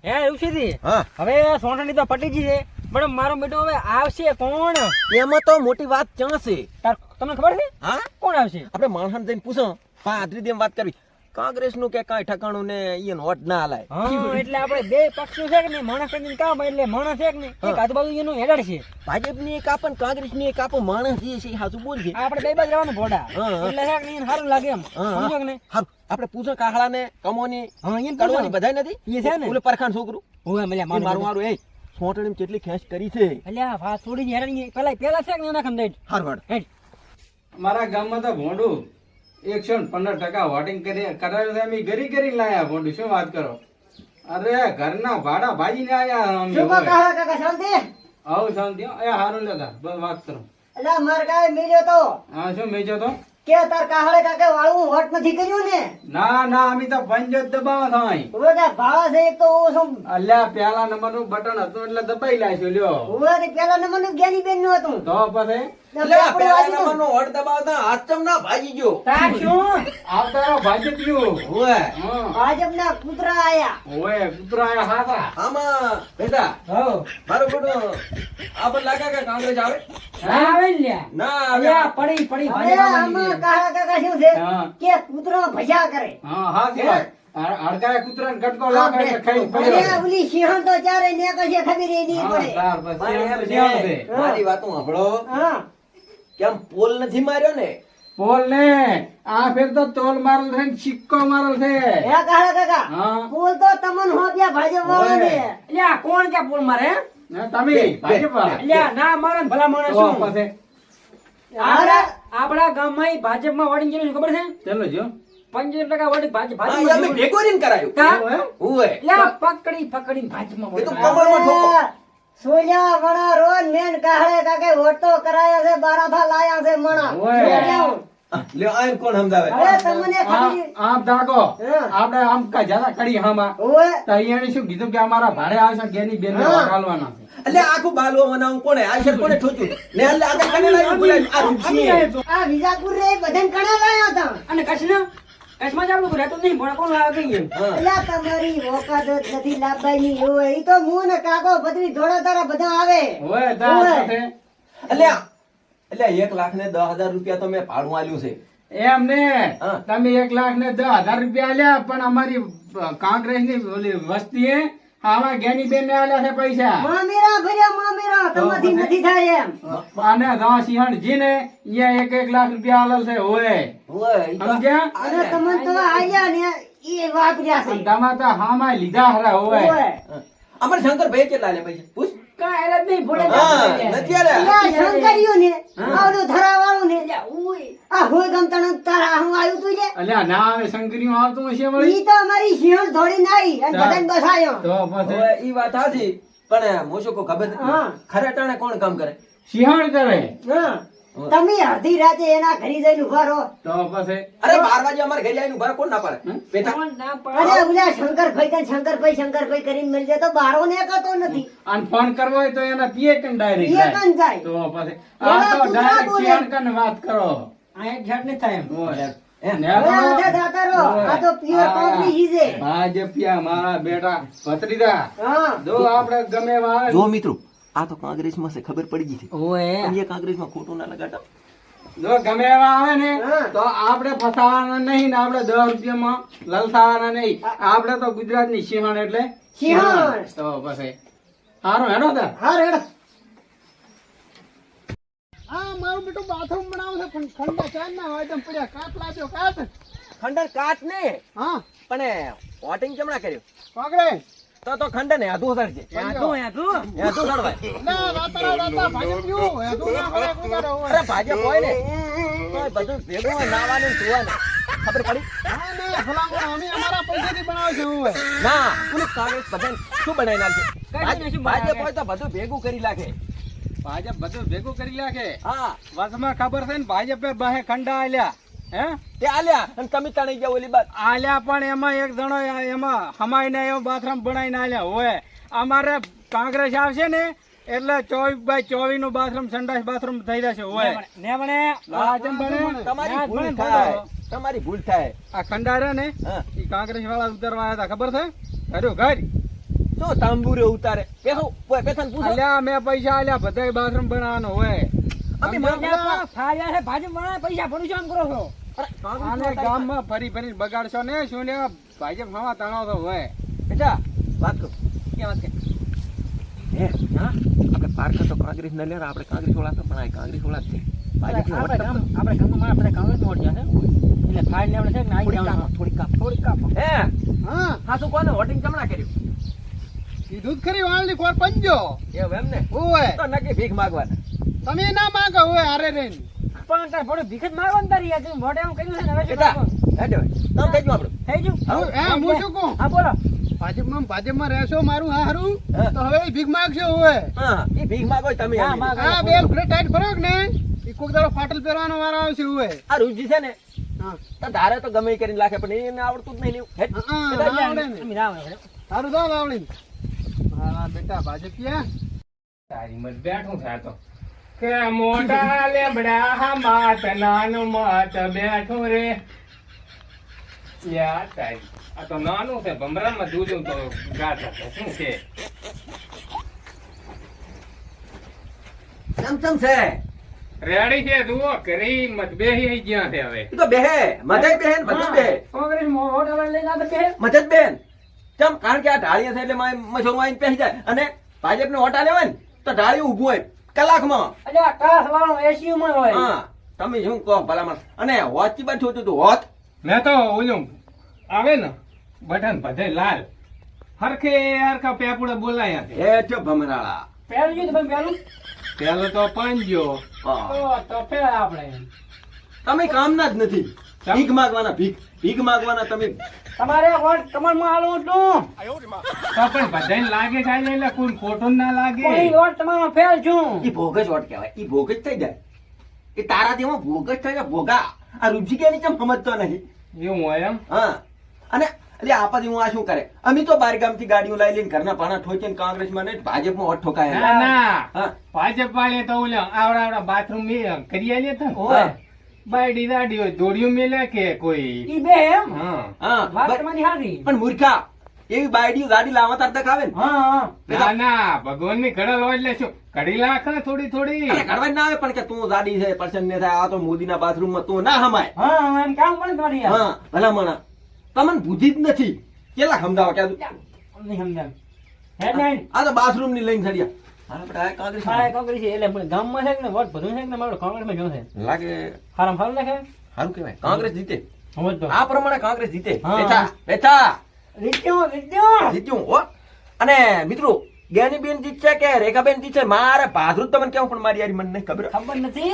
હે ઋષિજી હા હવે સોંટણી તો પટી ગઈ છે પણ મારો બેટો હવે આવશે કોણ? એમાં તો મોટી વાત ક્યાં છે? તમને ખબર છે હા કોણ આવશે? આપણે માણસાને જઈને પૂછો પાદરી દેમ વાત કરવી. કોંગ્રેસ નું કે કાંઈ ઠકાણું ને ઈયન વોટ ના હાલાય. હા એટલે આપણે બે પક્ષો છે કે નહીં, માણસ કરીને કામ એટલે માણસ છે કે નહીં, એક આજુબાજુ એનું હેડર છે. ભાજપ ની એક આપણ કોંગ્રેસ ની એક આપો માણસ જે છે હાચું બોલ છે. આપણે બે બાજુ રહેવાનું ભોડા હા, હા. એટલે છે કે નહીં સારું લાગે એમ સમજો કે નહીં? હારું આપણે પૂછો કાહળા ને કમોની હા એને કડવાની બધાય નથી એ છે ને ઓલે પરખાન છોકરું ઓય મલ્યા એ મારું મારું મારું એ સોટણીમ કેટલી ખેંચ કરી છે. અલ્યા વાત છોડી હેરાની પેલા છે કે નહીં એના ખમ દેટ હારું હારું હેડ મારા ગામમાં તો ભોંડું 115% વોટિંગ કરાવ્યું છે. અમે ઘરી ઘરી લાયા ભોંડું, શું વાત કરો? અરે ઘરના ભાડા ભાજીને આયા અમે. શું કાકા કાકા શાંતિ? આવું શાંતિ હો. એ હારું લેતા બસ વાત કરો. અલા માર કાય મિલ્યો તો હા શું મેચો તો? કે તાર કાહળે કાકે વાળું વટ નથી કર્યું ને? ના ના અમે તો પંજ જ દબાવો થાય. હવે કે ભાળા છે એક તો ઓ શું અલ્યા પેલા નંબર નું બટન હતું એટલે દબાઈ લાયશું લ્યો. હવે તે પેલા નંબર નું જ્ઞાની બેન નું હતું. તો પછી એટલે આ પેલા નંબરનો વોટ દબાવતા હાથ ચમ ના ભાજી ગયો. તાર શું આવતારો ભાજપ્યું. ઓય હા ભાજપના કૂતરા આયા. ઓય કૂતરા આયા હાથા. આમાં બેટા હો મારો બેટો આપણ લાગે કે કોંગ્રેસ આવે ના આવે ને લ્યા ના આવે અલ્યા પડી પડી હવે ભાજપ આમાં કાળા કાકા શું છે હા. કે કૂતરો ભજા કરે. હા હા શું વાત? હડકાયા કૂતરાને કટકો લાગે એટલે ખાઈ અને પડ્યો. ઓલી સિંહણ તો ચારે ને કશે ખબર ય નહીં હા પડે. તાર પછી મારી એમ એમ તો છે, જેમ છે. મારી વાતો સાંભળો હા કેમ પોલ નથી માર્યો ને બોલ ને આ ફેર તો તોલ મારલ છે ને સિક્કો મારલ છે. હે કાળા કાકા હા બોલ તો તમન હોપ્યા ભાજપ વાળાને. ઓય. અલ્યા કોણ કે બોલ મારે હે? ને તમે ભાજપ વાળા. અલ્યા ના મારે ને ભલા માણસ તો શું પછી આપણા ગામમાં ભાજપમાં વોટિંગ જેનું ખબર છે? ચાલો જો 75% વોટિંગ ભાજપ હા, એ અમે ભેગો રહીને કરાયું કા? ઓય અલ્યા પકડી ભાજપમાં એ તો વોટ કમળમાં ઠોકો. સોલ્યા વણા રોજ મેન કાહળે કાકે વોટ તો કરાયા છે બારાથા લાયા છે મણા. ઓય. સોલ્યા. લ્યો આયન કોણ સમજાવે હવે તમને ખબર આમ દાગો હા. આપણે આમ કા જ્યાદા કડી હામાં ઓય તો અહીંયા શું કીધું કે અમારા ભાડે આવશે ગેની બેન હા. કાલવાના છે. એટલે આખું બાલવો બનાવું કોણે આ છે કોણે ઠોચ્યું ને એટલે આગળ કને લાવ્યું બોલાવ્યું આ રૂપસી. આ વિજાપુર રે બધાને કણા લાયા હતા. અને કચ્છમાં જ આપણું રહેતું નહીં પણ કોણ લાવે કહીએ હા. અલ્યા તમારી ઓકાત જ નથી લાભભાઈની હોય. ઈ તો મું ને કાકો બધી ધોળા તારા બધા આવે. ઓય તાર ઓય. સાથે એટલે 1,10,000 રૂપિયા તો મેં ભાડું આલ્યું છે એમ ને હા. તમે 1,10,000 રૂપિયા આલ્યા પણ અમારી કોંગ્રેસ ની ઓલી વસ્તી આવા ગેની બેન ને આલ્યા છે પૈસા. મામેરા ભર્યા મામેરા તમાથી પછી? નથી થાય એમ. અને દવા સિંહણજી ને ઈ 1 લાખ રૂપિયા આલેલ છે. ઓય ઓય ઈ તો સમજ્યા? અને તમને તો આયા ને ઈ વાપર્યા અને છે. તમારે તો હામાં લીધા હરા. ઓય ઓય. અમારે શંકરભાઈ કેટલા લે પૈસા પૂછ કા એલા નહીં ભોળે હા નથી આલ્યા અલ્યા શંકરીઓ ને આવડું ધરાવાળું ને ઉય આ હોય ગમતાનું તારા હું આવ્યું તું છે. અલ્યા ના આવે શંકરીઓ આવતું હશે વળી. ઈ તો અમારી સિંહણ ધોળી નાઈ અને હા. બધાને બસાયો. તો પછી ઓય ઈ વાત સાચી પણ મોશો કો ખબર નથી હા. ખરે ટાણે કોણ કામ કરે સિંહણ કરે. હા. તમે અડધી રાતે એના ઘરે જઈને ઉભા રહો. તો પછી અરે 12 વાગે અમારે ઘરે આવીને ઉભા રહો, કોણ ના પાડે બેટા કોણ ના અરે પડે ઓલા શંકરભાઈ કરીને મળી જાય તો બારો ને કતો નથી. અને ફોન કરવો હોય તો એના પીએ કન ડાયરેક્ટ પીએ કન જાય. તો પછી એના આ તો કૂતરા ડાયરેક્ટ બોલે. ચેણ કન વાત કરો. આ એક ઝાડ નહીં થાય એમ ઓય. એમ. ને હવે તો- આધા જાતા રહો. આ તો પીઓ આ કોકની ચીજે. ભાજપિયા મારા બેટા ભત્રીજા હા. જો આપણે ગમે એવા આવે જો મિત્રો આ તો કોંગ્રેસમાં છે ખબર પડી ગઈ છે ઓય પણ એ કોંગ્રેસમાં ખોટું ના લગાડો જો ગમે એવા આવે ને હા. તો આપણે ફસાવાના નહીં ને આપણે 10 રૂપિયામાં લલસાવાના નહીં. આપણે તો ગુજરાતની સિંહણ એટલે સિંહણ. તો પછી સારું હેડો તાર. હા રેડો. હા મારું બેટું બાથરૂમ બનાવે છે પણ ઠંડા ચાર ના હોય તેમ પડ્યા કાટ લાગ્યો કાટ ખંડન કાટ ને હા પણ વોટિંગ કેમ ના કર્યું કોંગ્રેસ તો ખંડન યાદું સડજે યાદું યાદું સડવાય ના રાતા રાતા ભાજપ્યું હેતું ના હોય કુદાડો હોય અરે ભાજપ હોય ને તો બધું ભેગું હોય નાવાનું ને ધોવાનું. ખબર પડી હા ના ફલાંગો અમે અમારા પૈસાથી બનાવે છે હું હોય ના પેલું કોંગ્રેસ બધાને શું બનાવી નાખે કઈ શું ભાજપ બનાવે? હોય તો બધું ભેગું કરી નાખે. ભાજપ બધું ભેગું કરી નાખે. હા વચમાં ખબર છે ને ભાજપે બહે ખંડા આલ્યા. હે તે આલ્યા અને તમે તણાઈ ગયા ઓલી બાદ આલ્યા પણ એમાં એક જણો એમાં હમાઈને એવો બાથરૂમ બનાવીને આલ્યા. હોય અમારે કોંગ્રેસ આવશે ને એટલે 24x24 નું બાથરૂમ સંડાસ બાથરૂમ થઈ જશે. હોય ને બને આ જેમ બને તમારી ના ભૂલ બને થાય બોલો. તમારી ભૂલ થાય આ ખંડારે ને હા ઈ કોંગ્રેસ વાળા ઉતરવા આવ્યા હતા ખબર છે? ઘર્યું ઘર શું તાંબુરે ઉતારે પેથન પૂછો અલ્યા મેં પૈસા આલ્યા બધાય બાથરૂમ બનાવવાનો હોય અમે પણ ફાળ્યા છે ભાજપ વાળા પૈસા ભરું છું આમ કરો છો આને ગામમાં ફરી ફરી બગાડશો ને શું ને ભાજપ હવા તણાવ તો હોય બેટા વાત કર કે વાત કે હે હા આપણે પાર્ક તો કાંગ્રેસ ન લે આપણે કાંગ્રેસ વાળા તો પણ આ કાંગ્રેસ વાળા જ છે ભાજપની આપણે વોટ ગામમાં આપણે કાંગ્રેસ વોટ છે એટલે ફાળ ને આપણે છે ને આવી જવાનું થોડી કાપ હે હા હા શું કોને વોટિંગ કમણા કર્યું કીધું જ ખરી વાળની ખોર પંજો એવું એમ ને ઓય તો નક્કી ભીખ માંગવાના તમે ના માંગો ઓય હારે રહીને પણ તાર થોડું ભીખ જ માગવાનું તારી યાર તું મોઢે આમ કર્યું છે ને હવે શું બેટા કરવાનું? હેડે કામ થઈ ગયું આપણું થઈ ગયું હું શું કહું હા બોલો ભાજપમાં રહેશો મારું હારું હા. તો હવે ઈ ભીખ માંગશો ઓય હા એ ભીખ માંગો તમે હા, એમ. માંગો. હા બે ઘરે ટાઈટ ફરો ને ઈ કોક દાડો ફાટલ પહેરવાનો વારો આવશે ઓય આ રૂજી છે ને હા તો ધારે તો ગમે ઈ કરીને લાખે પણ એને આવડતું જ નહીં લેવું હેડ. હા, બેટા, ના આવડે ને અમે ના આવે સારું તો આવડી હા બેટા ભાજપિયા તારી મત બેઠું થાતો કે મોટા લેબડા માત નાનું મત બેઠું રે યા તારી આ તો નાનું છે ભમરામાં દૂધું તો ગાતા છે શું છે ચમચમ છે રેડી છે જુઓ કરી મત બેહી ગયા છે હવે ઈ તો બેહે મજાય બેહે ને બધું બેહે કોંગ્રેસ વોટ હવે લઈને આવે કે મજા જ બેન ચમ કારણ કે આ ઢાળિયા છે એટલે મજૂર આવીને પહેરી જાય અને ભાજપ ને વોટા લેવાય ને તો ઢાળિયું ઊભું હોય કલાકમાં એટલે આ કાસ વાળો એસીયુ માં હોય હા તમે શું કહો ભલામણ અને હોત થી બાદ જોતું તું હોત મેં તો ઓલું આવે ને બટન બધે લાલ હરખે હરખા પેપુડે બોલાયા છે એ છો ભમરાળા પહેલું કીધું પણ પહેલું પેલો તો પાંજો હા. તો ફેર આપણે તમે કામના જ નથી ભીખ માંગવાના ભીખ માંગવાના તમે તમારે વોટ કમળમાં આલો છું તો પણ બધાને લાગે છે એટલે કોઈ ખોટું ના લાગે કોઈ વોટ તમારો ફેલ છું ઈ ભોગ જ વોટ કહેવાય ઈ ભોગ જ થઈ જાય એ તારા તેમાં ભોગ જ થઈ જાય ભોગા આ રૂપજી કે ચમ સમજતો નહીં એવું હોય એમ હા અને એટલે આપાથી હું આ શું કરે અમે તો બારગામ થી ગાડીઓ લઈ લઈને ઘરના પાણા ઠોકીને કોંગ્રેસમાં ને ભાજપમાં વોટ ઠોકાય ના ના હા ભાજપ વાળે તો ઓલા આવડા આવડા બાથરૂમ કરી આલે તો ઓય. બાયડી દાડી હોય દોડ્યું મેલે કે કોઈ ઈ બે એમ હા હા વાત બ- તમારી હારી પણ મૂર્ખા એવી બાયડી ગાડી લાવવા તાર તક આવે ને હા હા ના ના ભગવાન ની ઘડલ હોય એટલે શું કડી લાખ ને થોડી થોડી અરે કાઢવા જ ના આવે પણ કે તું ગાડી છે પર્સન ને થાય આ તો મોદીના બાથરૂમ માં તું ના હમાય હા એમ કામ પણ તમારી યાર હા ભલામણ તમને બુદ્ધિ જ નથી કેટલા સમજાવો કે નહીં સમજાય હેડલાઇન આ તો બાથરૂમ ની લઈને ચડ્યા આપણે આ કોંગ્રેસ હા કોંગ્રેસ છે એટલે પણ ગામમાં છે કે ને વોટ ભરું છે કે ને મારો કોંગ્રેસમાં જો છે લાગે હારામ હારું નાખે સારું કહેવાય કોંગ્રેસ જીતે સમજ તો આ પ્રમાણે કોંગ્રેસ જીતે હા. બેઠા બેઠા રીત્યો જીત્યું હો અને મિત્રો જ્ઞાનીબેન જીતશે કે રેખાબેન જીતશે મારે ભાદરું તમને કેવું પણ મારી યારી મને નહીં ખબર ખબર નથી